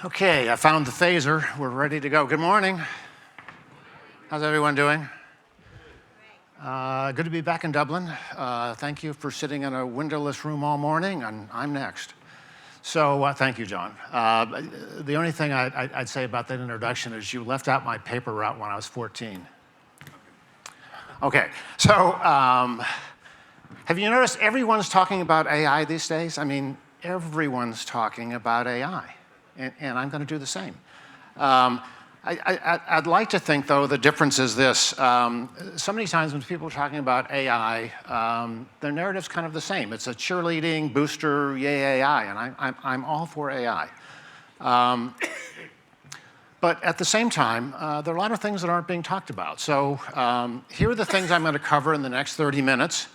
Okay, I found the phaser. We're ready to go. Good morning. How's everyone doing? Good to be back in Dublin. Thank you for sitting in a windowless room all morning, and I'm next. So thank you, John. The only thing I'd say about that introduction is you left out my paper route when I was 14. Okay, so have you noticed everyone's talking about AI these days? I mean, everyone's talking about AI. And I'm going to do the same. I'd like to think, though, the difference is this. So many times when people are talking about AI, their narrative's kind of the same. It's a cheerleading, booster, yay AI, and I'm all for AI. But at the same time, there are a lot of things that aren't being talked about. So here are the things I'm going to cover in the next 30 minutes.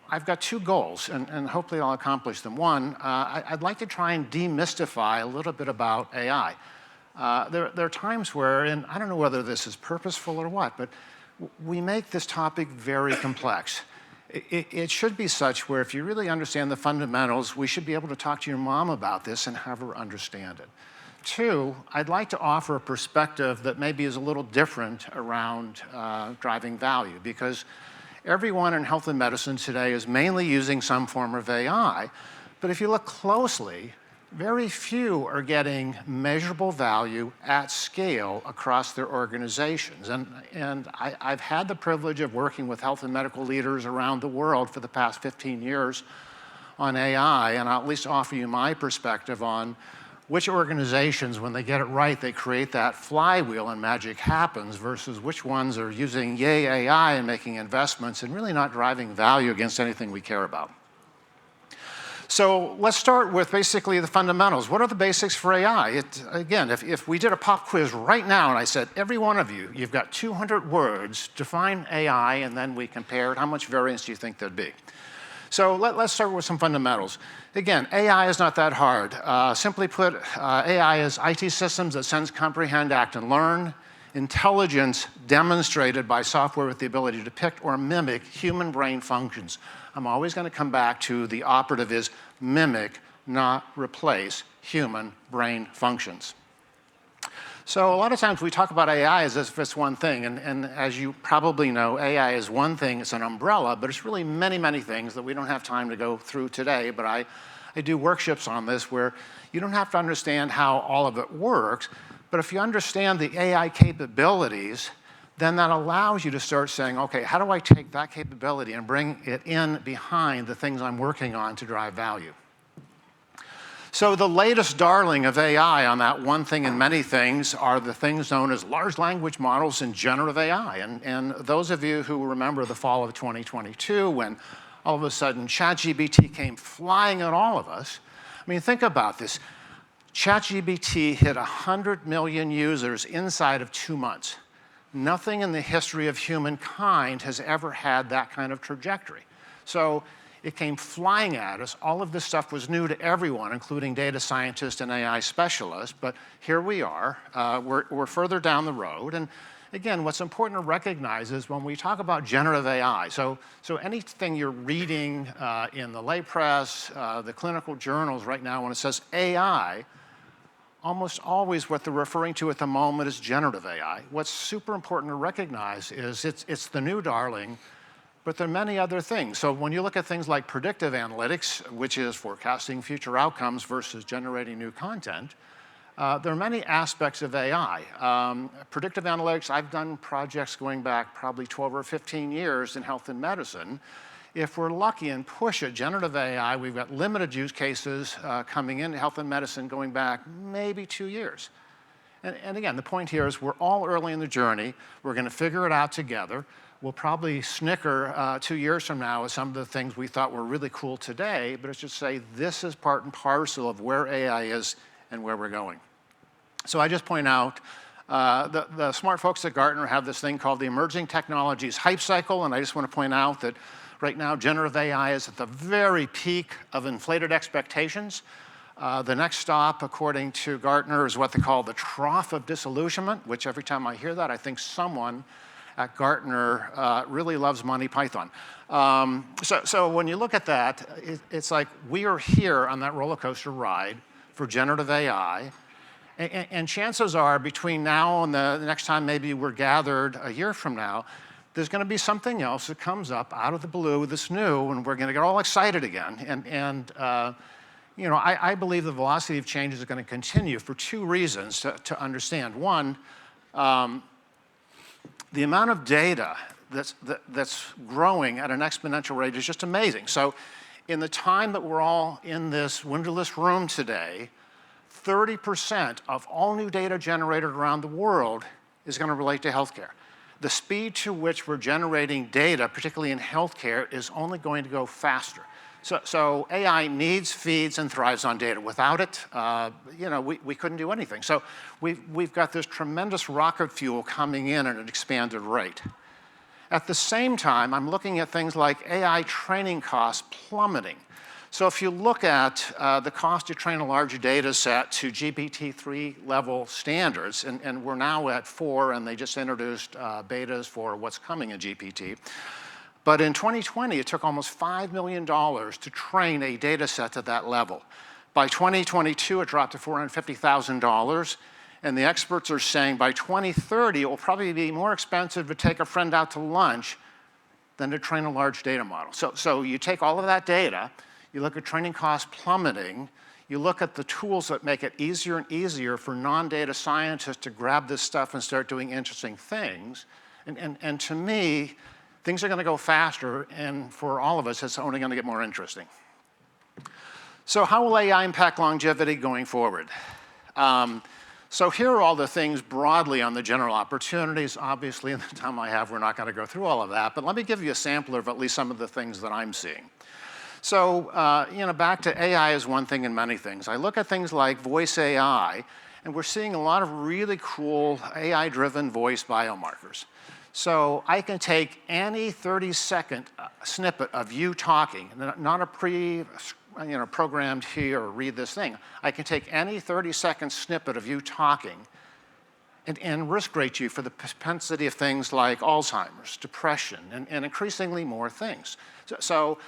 I've got two goals, and hopefully I'll accomplish them. One, I'd like to try and demystify a little bit about AI. There are times where, and I don't know whether this is purposeful or what, but we make this topic very complex. It should be such where if you really understand the fundamentals, we should be able to talk to your mom about this and have her understand it. Two, I'd like to offer a perspective that maybe is a little different around driving value, because everyone in health and medicine today is mainly using some form of AI, but if you look closely, very few are getting measurable value at scale across their organizations. And I've had the privilege of working with health and medical leaders around the world for the past 15 years on AI, and I'll at least offer you my perspective on which organizations, when they get it right, they create that flywheel and magic happens, versus which ones are using yay AI and making investments and really not driving value against anything we care about. So let's start with basically the fundamentals. What are the basics for AI? Again, if we did a pop quiz right now and I said, every one of you, you've got 200 words, define AI, and then we compared, how much variance do you think there'd be? So let's start with some fundamentals. Again, AI is not that hard. Simply put, AI is IT systems that sense, comprehend, act, and learn. Intelligence demonstrated by software with the ability to depict or mimic human brain functions. I'm always going to come back to the operative is mimic, not replace human brain functions. So a lot of times we talk about AI as if it's one thing, and as you probably know, AI is one thing, it's an umbrella, but it's really many, many things that we don't have time to go through today, but I do workshops on this where you don't have to understand how all of it works, but if you understand the AI capabilities, then that allows you to start saying, okay, how do I take that capability and bring it in behind the things I'm working on to drive value? So the latest darling of AI on that one thing and many things are the things known as large language models and generative AI. And those of you who remember the fall of 2022 when all of a sudden ChatGPT came flying at all of us, I mean, think about this. ChatGPT hit 100 million users inside of 2 months. Nothing in the history of humankind has ever had that kind of trajectory. So it came flying at us. All of this stuff was new to everyone, including data scientists and AI specialists, but here we are. We're further down the road. And again, what's important to recognize is when we talk about generative AI, so anything you're reading in the lay press, the clinical journals right now, when it says AI, almost always what they're referring to at the moment is generative AI. What's super important to recognize is it's the new darling, but there are many other things. So when you look at things like predictive analytics, which is forecasting future outcomes versus generating new content, there are many aspects of AI. Predictive analytics, I've done projects going back probably 12 or 15 years in health and medicine. If we're lucky and push it, generative AI, we've got limited use cases coming into health and medicine going back maybe 2 years. And again, the point here is we're all early in the journey. We're going to figure it out together. We'll probably snicker 2 years from now at some of the things we thought were really cool today, but it's just say this is part and parcel of where AI is and where we're going. So I just point out the smart folks at Gartner have this thing called the Emerging Technologies Hype Cycle, and I just want to point out that right now generative AI is at the very peak of inflated expectations. The next stop, according to Gartner, is what they call the trough of disillusionment, which every time I hear that, I think someone at Gartner really loves Monty Python. So when you look at that, it's like we are here on that roller coaster ride for generative AI. And chances are, between now and the next time maybe we're gathered a year from now, there's going to be something else that comes up out of the blue that's new, and we're going to get all excited again. You know, I believe the velocity of change is going to continue for two reasons to understand. One, the amount of data that's growing at an exponential rate is just amazing. So in the time that we're all in this windowless room today, 30% of all new data generated around the world is going to relate to healthcare. The speed to which we're generating data, particularly in healthcare, is only going to go faster. So AI needs, feeds, and thrives on data. Without it, you know, we couldn't do anything. So we've got this tremendous rocket fuel coming in at an expanded rate. At the same time, I'm looking at things like AI training costs plummeting. So if you look at the cost to train a large data set to GPT-3 level standards, and we're now at 4, and they just introduced betas for what's coming in GPT. But in 2020, it took almost $5 million to train a data set to that level. By 2022, it dropped to $450,000. And the experts are saying by 2030, it will probably be more expensive to take a friend out to lunch than to train a large data model. So you take all of that data, you look at training costs plummeting, you look at the tools that make it easier and easier for non-data scientists to grab this stuff and start doing interesting things. And to me, things are going to go faster, and for all of us, it's only going to get more interesting. So how will AI impact longevity going forward? So here are all the things broadly on the general opportunities. Obviously, in the time I have, we're not going to go through all of that, but let me give you a sampler of at least some of the things that I'm seeing. So, you know, back to AI is one thing and many things. I look at things like voice AI, and we're seeing a lot of really cool AI-driven voice biomarkers. So I can take any 30-second snippet of you talking, not a programmed here or read this thing. I can take any 30-second snippet of you talking and risk rate you for the propensity of things like Alzheimer's, depression, and increasingly more things. So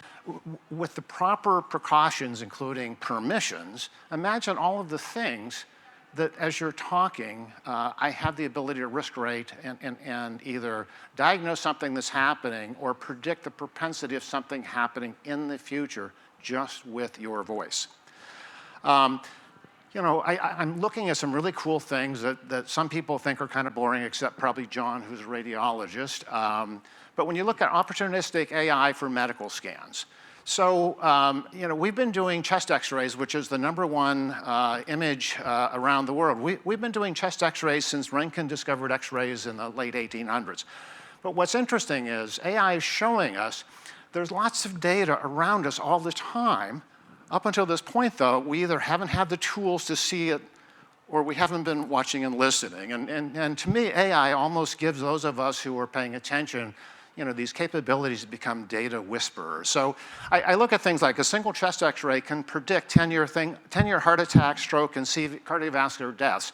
with the proper precautions, including permissions, imagine all of the things that as you're talking, I have the ability to risk rate and either diagnose something that's happening or predict the propensity of something happening in the future just with your voice. You know, I'm looking at some really cool things that some people think are kind of boring, except probably John, who's a radiologist. But when you look at opportunistic AI for medical scans, so, you know, we've been doing chest x-rays, which is the #1 image around the world. We've been doing chest x-rays since Röntgen discovered x-rays in the late 1800s. But what's interesting is AI is showing us there's lots of data around us all the time. Up until this point, though, we either haven't had the tools to see it or we haven't been watching and listening. And to me, AI almost gives those of us who are paying attention, you know, these capabilities to become data whisperers. So I look at things like a single chest x-ray can predict 10-year heart attack, stroke, and cardiovascular deaths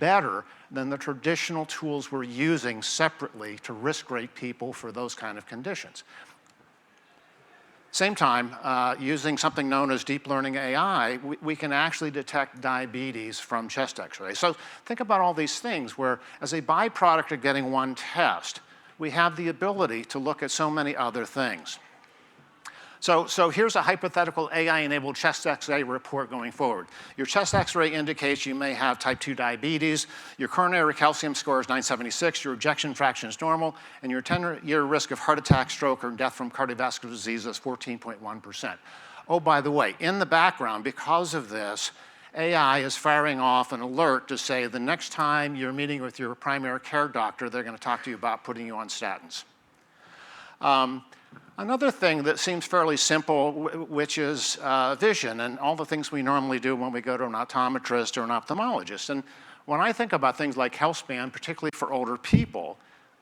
better than the traditional tools we're using separately to risk rate people for those kind of conditions. Same time, using something known as deep learning AI, we can actually detect diabetes from chest x-rays. So think about all these things where, as a byproduct of getting one test, we have the ability to look at so many other things. So here's a hypothetical AI-enabled chest X-ray report going forward. Your chest X-ray indicates you may have type 2 diabetes, your coronary calcium score is 976, your ejection fraction is normal, and your 10-year risk of heart attack, stroke, or death from cardiovascular disease is 14.1%. Oh, by the way, in the background, because of this, AI is firing off an alert to say the next time you're meeting with your primary care doctor, they're going to talk to you about putting you on statins. Another thing that seems fairly simple, which is vision and all the things we normally do when we go to an optometrist or an ophthalmologist. And when I think about things like Healthspan, particularly for older people,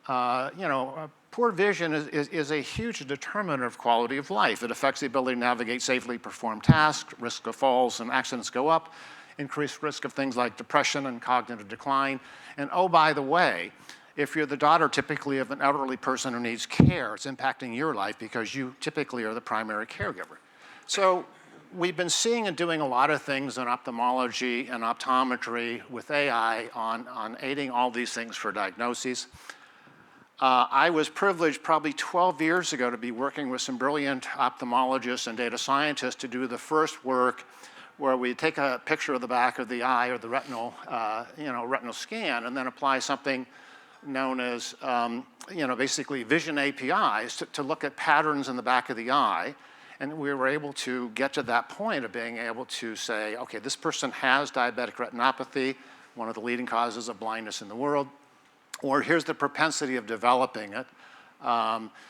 you know, poor vision is a huge determinant of quality of life. It affects the ability to navigate safely, perform tasks, risk of falls and accidents go up, increased risk of things like depression and cognitive decline. And oh, by the way, if you're the daughter typically of an elderly person who needs care, it's impacting your life because you typically are the primary caregiver. So we've been seeing and doing a lot of things in ophthalmology and optometry with AI on aiding all these things for diagnoses. I was privileged probably 12 years ago to be working with some brilliant ophthalmologists and data scientists to do the first work where we take a picture of the back of the eye or the retinal, retinal scan, and then apply something known as, basically vision APIs to look at patterns in the back of the eye. And we were able to get to that point of being able to say, okay, this person has diabetic retinopathy, one of the leading causes of blindness in the world, or here's the propensity of developing it,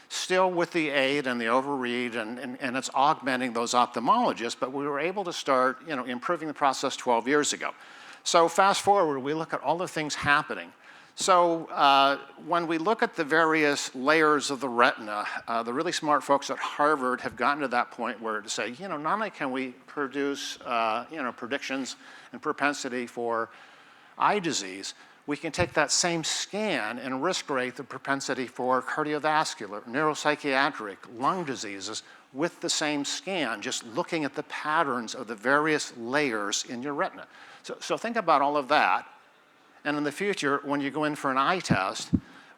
still with the aid and the overread, and it's augmenting those ophthalmologists, but we were able to start improving the process 12 years ago. So fast forward, we look at all the things happening. So when we look at the various layers of the retina, the really smart folks at Harvard have gotten to that point where to say, not only can we produce predictions and propensity for eye disease, we can take that same scan and risk rate the propensity for cardiovascular, neuropsychiatric, lung diseases with the same scan, just looking at the patterns of the various layers in your retina. So think about all of that. And in the future, when you go in for an eye test,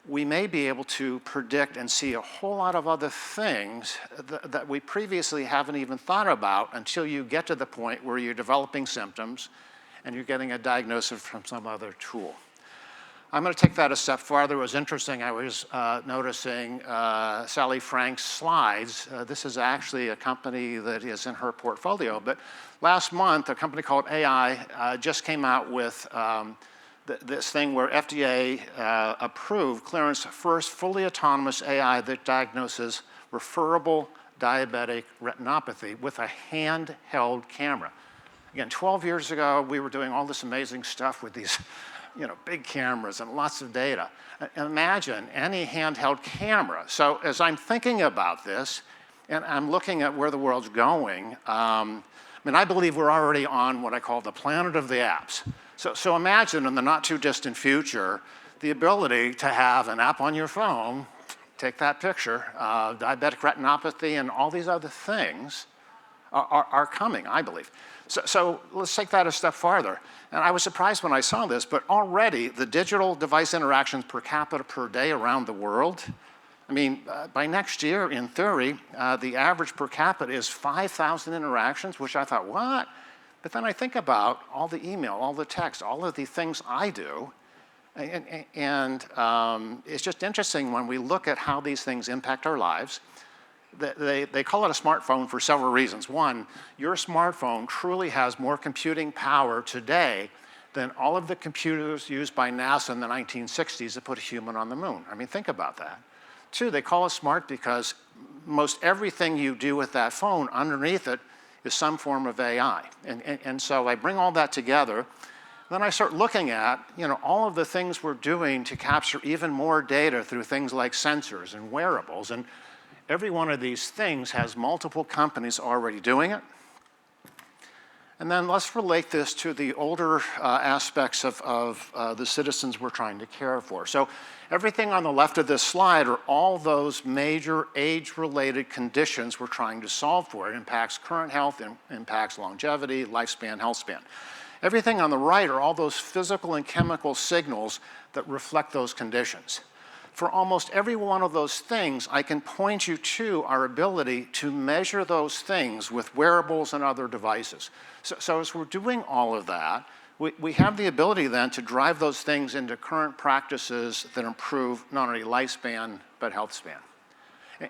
we may be able to predict and see a whole lot of other things that we previously haven't even thought about until you get to the point where you're developing symptoms and you're getting a diagnosis from some other tool. I'm going to take that a step farther. It was interesting. I was noticing Sally Frank's slides. This is actually a company that is in her portfolio. But last month, a company called AI just came out with this thing where FDA approved clearance first fully autonomous AI that diagnoses referable diabetic retinopathy with a handheld camera. Again, 12 years ago, we were doing all this amazing stuff with these big cameras and lots of data. Imagine any handheld camera. So as I'm thinking about this, and I'm looking at where the world's going, I believe we're already on what I call the planet of the apps. So imagine in the not too distant future, the ability to have an app on your phone, take that picture, diabetic retinopathy and all these other things are coming, I believe. So let's take that a step farther. And I was surprised when I saw this, but already the digital device interactions per capita per day around the world, by next year, in theory, the average per capita is 5,000 interactions, which I thought, what? But then I think about all the email, all the text, all of the things I do, and it's just interesting when we look at how these things impact our lives. They call it a smartphone for several reasons. One, your smartphone truly has more computing power today than all of the computers used by NASA in the 1960s to put a human on the moon. Think about that. Two, they call it smart because most everything you do with that phone, underneath it, is some form of AI. And so I bring all that together. Then I start looking at all of the things we're doing to capture even more data through things like sensors and wearables. And every one of these things has multiple companies already doing it. And then let's relate this to the older aspects of the citizens we're trying to care for. So everything on the left of this slide are all those major age-related conditions we're trying to solve for. It impacts current health, it impacts longevity, lifespan, health span. Everything on the right are all those physical and chemical signals that reflect those conditions. For almost every one of those things, I can point you to our ability to measure those things with wearables and other devices. So as we're doing all of that, we have the ability then to drive those things into current practices that improve not only lifespan, but health span.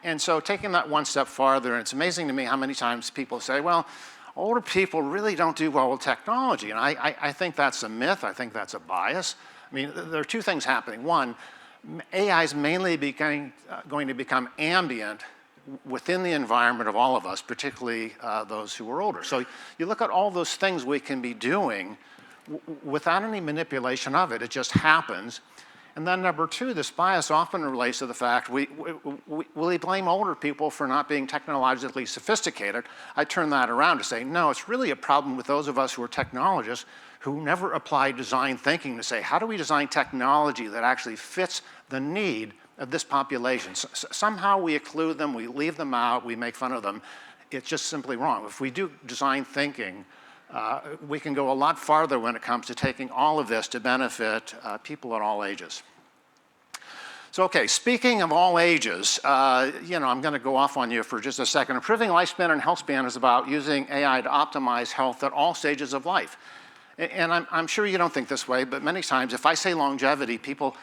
And so taking that one step farther, and it's amazing to me how many times people say, well, older people really don't do well with technology. And I think that's a myth. I think that's a bias. There are two things happening. One, AI is mainly going to become ambient within the environment of all of us, particularly those who are older. So you look at all those things we can be doing without any manipulation of it. It just happens. And then number two, this bias often relates to the fact we blame older people for not being technologically sophisticated. I turn that around to say, no, it's really a problem with those of us who are technologists who never apply design thinking to say, how do we design technology that actually fits the need of this population? Somehow we exclude them, we leave them out, we make fun of them. it's just simply wrong. If we do design thinking, we can go a lot farther when it comes to taking all of this to benefit people at all ages. So, okay, speaking of all ages, I'm going to go off on you for just a second. Improving lifespan and healthspan is about using AI to optimize health at all stages of life. And I'm sure you don't think this way, but many times if I say longevity, people,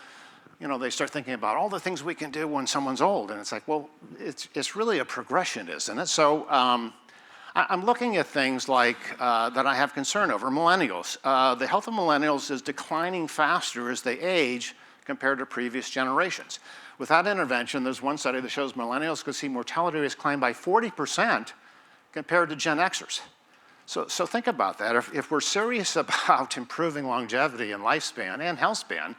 they start thinking about all the things we can do when someone's old. And it's like, well, it's really a progression, isn't it? So I'm looking at things like that I have concern over. Millennials. The health of millennials is declining faster as they age compared to previous generations. Without intervention, there's one study that shows millennials could see mortality rates climb by 40% compared to Gen Xers. So think about that. If we're serious about improving longevity and lifespan and health span,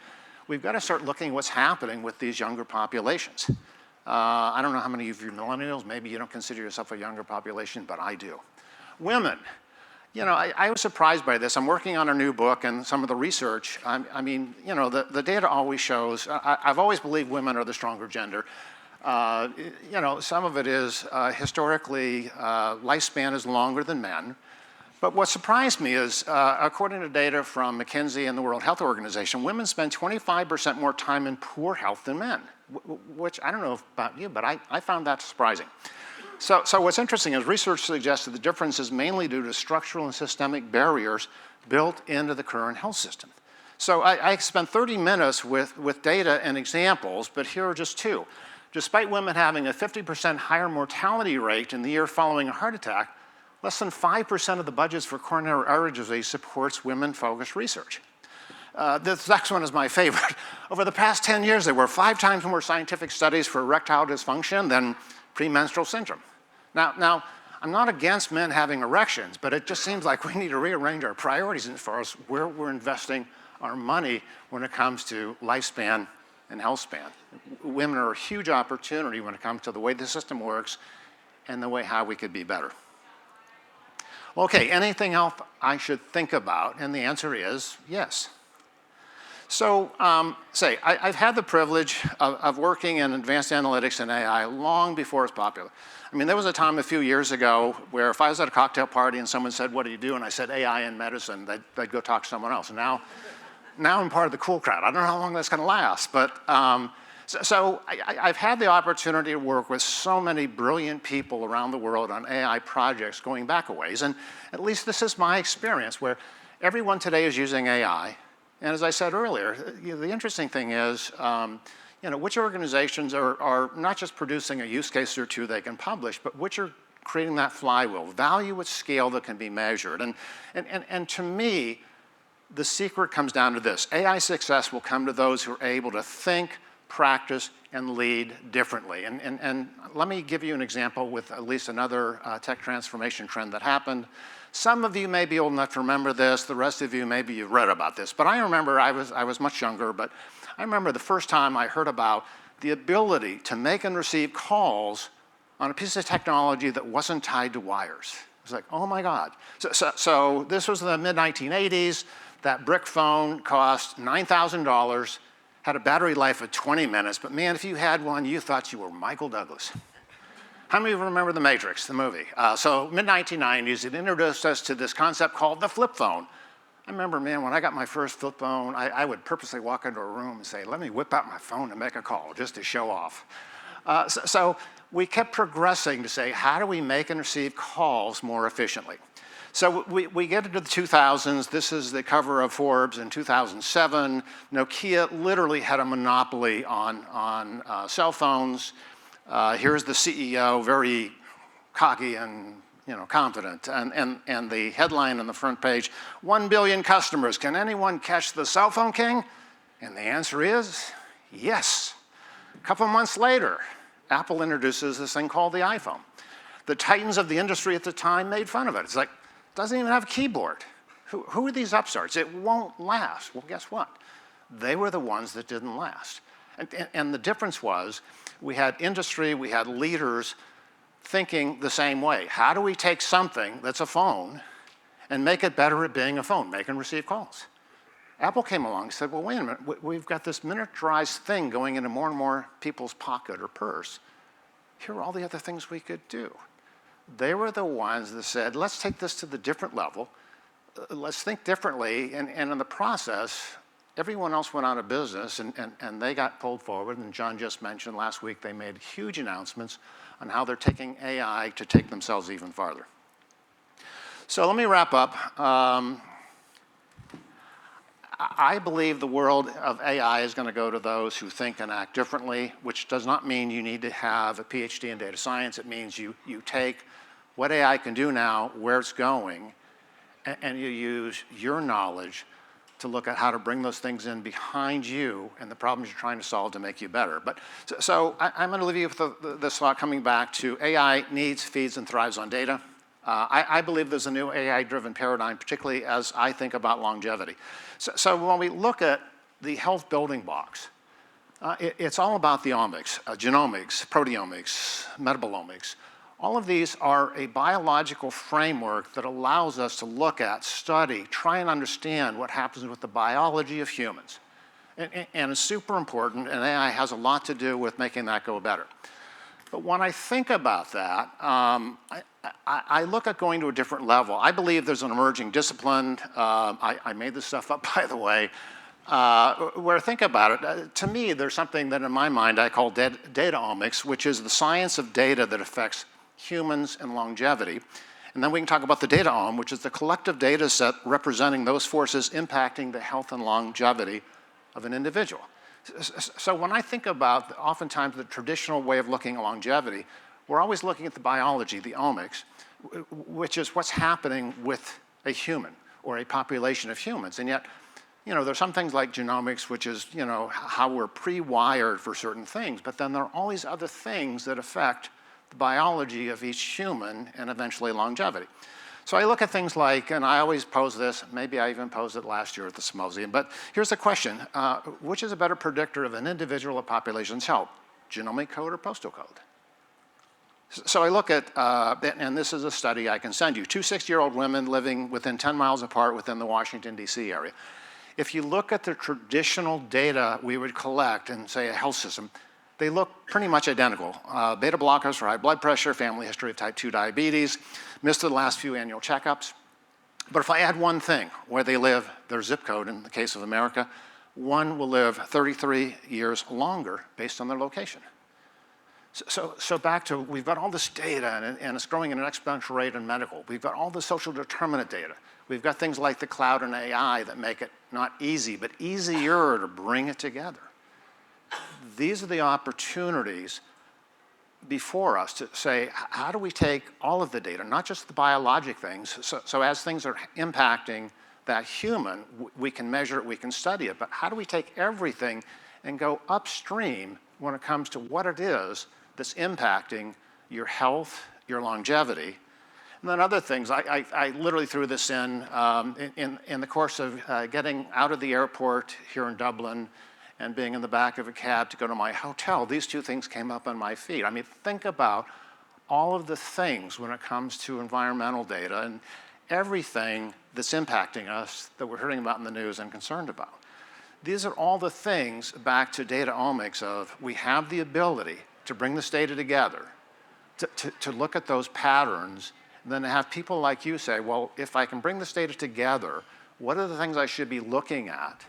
we've got to start looking at what's happening with these younger populations. I don't know how many of you are millennials. Maybe you don't consider yourself a younger population, but I do. Women. I was surprised by this. I'm working on a new book and some of the research. The data always shows, I've always believed women are the stronger gender. Some of it is historically, lifespan is longer than men. But what surprised me is, according to data from McKinsey and the World Health Organization, women spend 25% more time in poor health than men, which I don't know about you, but I found that surprising. So what's interesting is research suggests that the difference is mainly due to structural and systemic barriers built into the current health system. So I spent 30 minutes with data and examples, but here are just two. Despite women having a 50% higher mortality rate in the year following a heart attack, less than 5% of the budgets for coronary artery disease supports women-focused research. This next one is my favorite. Over the past 10 years, there were 5 times more scientific studies for erectile dysfunction than premenstrual syndrome. Now, I'm not against men having erections, but it just seems like we need to rearrange our priorities as far as where we're investing our money when it comes to lifespan and health span. Women are a huge opportunity when it comes to the way the system works and the way how we could be better. Okay, anything else I should think about? And the answer is yes. So, I've had the privilege of working in advanced analytics and AI long before it's popular. There was a time a few years ago where if I was at a cocktail party and someone said, "What do you do?" and I said, "AI in medicine," they'd go talk to someone else. And now I'm part of the cool crowd. I don't know how long that's going to last, but I've had the opportunity to work with so many brilliant people around the world on AI projects going back a ways. And at least this is my experience, where everyone today is using AI. And as I said earlier, the interesting thing is, which organizations are not just producing a use case or two they can publish, but which are creating that flywheel, value at scale that can be measured. And to me, the secret comes down to this. AI success will come to those who are able to think, practice, and lead differently. And let me give you an example with at least another tech transformation trend that happened. Some of you may be old enough to remember this. The rest of you, maybe you've read about this. But I remember, I was much younger, but I remember the first time I heard about the ability to make and receive calls on a piece of technology that wasn't tied to wires. It was like, oh my God. So this was in the mid-1980s. That brick phone cost $9,000, had a battery life of 20 minutes. But man, if you had one, you thought you were Michael Douglas. How many of you remember The Matrix, the movie? So mid-1990s, it introduced us to this concept called the flip phone. I remember, man, when I got my first flip phone, I would purposely walk into a room and say, let me whip out my phone and make a call just to show off. So we kept progressing to say, how do we make and receive calls more efficiently? So we get into the 2000s. This is the cover of Forbes in 2007. Nokia literally had a monopoly on cell phones. Here's the CEO, very cocky and confident, and the headline on the front page: 1 billion customers. Can anyone catch the cell phone king? And the answer is yes. A couple months later, Apple introduces this thing called the iPhone. The titans of the industry at the time made fun of it. It's like, it doesn't even have a keyboard. Who are these upstarts? It won't last. Well, guess what? They were the ones that didn't last. And the difference was, we had industry, we had leaders thinking the same way. How do we take something that's a phone and make it better at being a phone, make and receive calls? Apple came along and said, well, wait a minute, we've got this miniaturized thing going into more and more people's pocket or purse. Here are all the other things we could do. They were the ones that said, let's take this to the different level. Let's think differently. And in the process, everyone else went out of business and they got pulled forward. And John just mentioned last week they made huge announcements on how they're taking AI to take themselves even farther. So let me wrap up. I believe the world of AI is going to go to those who think and act differently, which does not mean you need to have a PhD in data science. It means you take what AI can do now, where it's going, and you use your knowledge to look at how to bring those things in behind you and the problems you're trying to solve to make you better. But so I'm going to leave you with this thought coming back to AI needs, feeds, and thrives on data. I believe there's a new AI-driven paradigm, particularly as I think about longevity. So when we look at the health building blocks, it's all about the omics, genomics, proteomics, metabolomics. All of these are a biological framework that allows us to look at, study, try and understand what happens with the biology of humans. And it's super important, and AI has a lot to do with making that go better. But when I think about that, I look at going to a different level. I believe there's an emerging discipline. I made this stuff up, by the way. Where I think about it, to me, there's something that in my mind I call dataomics, which is the science of data that affects humans and longevity. And then we can talk about the dataome, which is the collective data set representing those forces impacting the health and longevity of an individual. So when I think about, oftentimes, the traditional way of looking at longevity, we're always looking at the biology, the omics, which is what's happening with a human or a population of humans. And yet, there's some things like genomics, which is, how we're pre-wired for certain things. But then there are all these other things that affect the biology of each human and eventually longevity. So I look at things like, and I always pose this, maybe I even posed it last year at the symposium, but here's the question. Which is a better predictor of an individual or population's health, genomic code or postal code? So I look at, and this is a study I can send you, 2 60-year-old women living within 10 miles apart within the Washington, D.C. area. If you look at the traditional data we would collect in, say, a health system, they look pretty much identical. Beta blockers for high blood pressure, family history of type 2 diabetes, missed the last few annual checkups. But if I add one thing, where they live, their zip code in the case of America, one will live 33 years longer based on their location. So back to, we've got all this data, and it's growing at an exponential rate in medical. We've got all the social determinant data. We've got things like the cloud and AI that make it not easy, but easier to bring it together. These are the opportunities before us to say, how do we take all of the data, not just the biologic things, so as things are impacting that human, we can measure it, we can study it, but how do we take everything and go upstream when it comes to what it is that's impacting your health, your longevity? And then other things, I literally threw this in the course of getting out of the airport here in Dublin and being in the back of a cab to go to my hotel. These two things came up on my feed. I mean, think about all of the things when it comes to environmental data and everything that's impacting us that we're hearing about in the news and concerned about. These are all the things, back to dataomics, of we have the ability to bring this data together, to look at those patterns, and then to have people like you say, well, if I can bring this data together, what are the things I should be looking at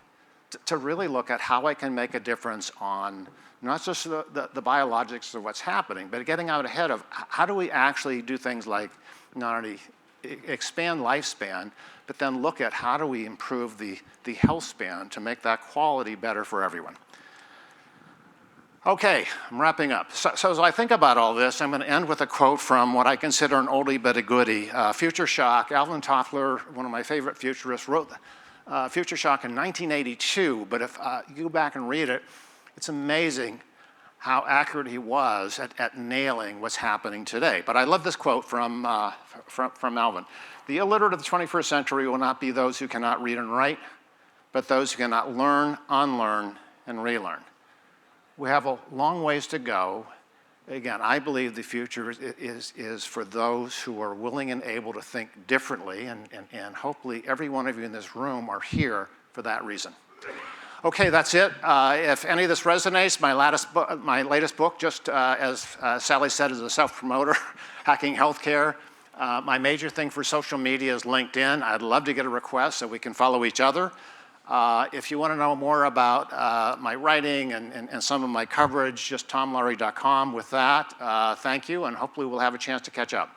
to really look at how I can make a difference on not just the biologics of what's happening, but getting out ahead of how do we actually do things like not only expand lifespan, but then look at how do we improve the health span to make that quality better for everyone. Okay, I'm wrapping up. So as I think about all this, I'm going to end with a quote from what I consider an oldie but a goodie. Future Shock, Alvin Toffler, one of my favorite futurists, wrote Future Shock in 1982, but if you go back and read it, it's amazing how accurate he was at nailing what's happening today. But I love this quote from Alvin. The illiterate of the 21st century will not be those who cannot read and write, but those who cannot learn, unlearn, and relearn. We have a long ways to go. Again, I believe the future is for those who are willing and able to think differently, and hopefully every one of you in this room are here for that reason. Okay, that's it. If any of this resonates, my latest book, just as Sally said, is a self-promoter, Hacking Healthcare. My major thing for social media is LinkedIn. I'd love to get a request so we can follow each other. If you want to know more about my writing and some of my coverage, just tomlawry.com with that. Thank you, and hopefully we'll have a chance to catch up.